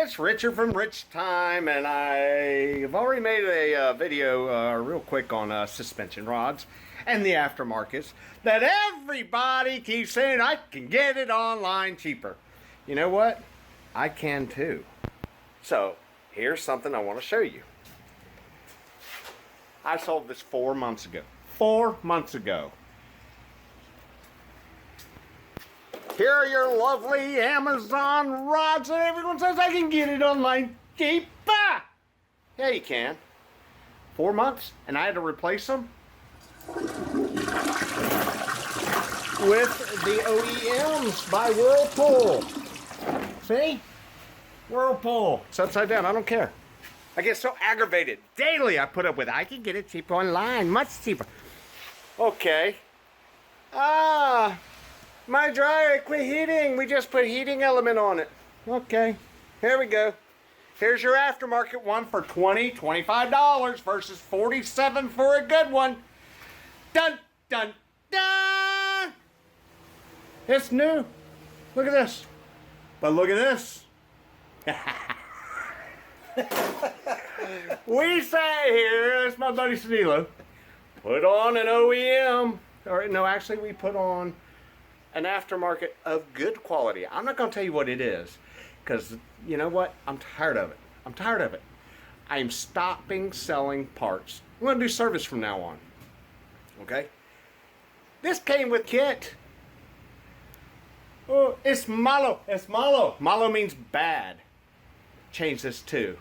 It's Richard from Rich Time, and I've already made a video real quick on suspension rods and the aftermarkets that everybody keeps saying I can get it online cheaper. You know what? I can too. So here's something I want to show you. I sold this 4 months ago. 4 months ago. Here are your lovely Amazon rods that everyone says I can get it online cheap. Yeah, you can. 4 months, and I had to replace them with the OEMs by Whirlpool. See? Whirlpool. It's upside down. I don't care. I get so aggravated. Daily I put up with, I can get it cheap online. Much cheaper. Okay. My dryer quit heating. We just put heating element on it. Okay, here we go. Here's your aftermarket one for $25 versus $47 for a good one. Dun, dun, dun. It's new. Look at this. But look at this. We say here, that's my buddy Sanilo, put on an OEM. Or no, actually we put on an aftermarket of good quality. I'm not going to tell you what it is, because you know what? I'm tired of it. I'm tired of it. I'm stopping selling parts. I'm going to do service from now on. Okay? This came with kit. Oh, it's malo. It's malo. Malo means bad. Change this too.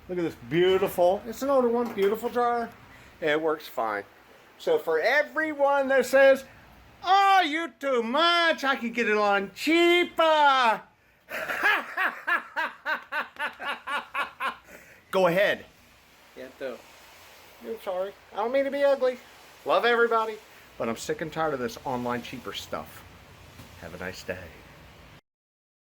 Look at this beautiful, it's an older one, beautiful dryer. It works fine. So for everyone that says, oh, you too much, I can get it on cheaper. Go ahead. Yeah, though. I'm sorry. I don't mean to be ugly. Love everybody. But I'm sick and tired of this online cheaper stuff. Have a nice day.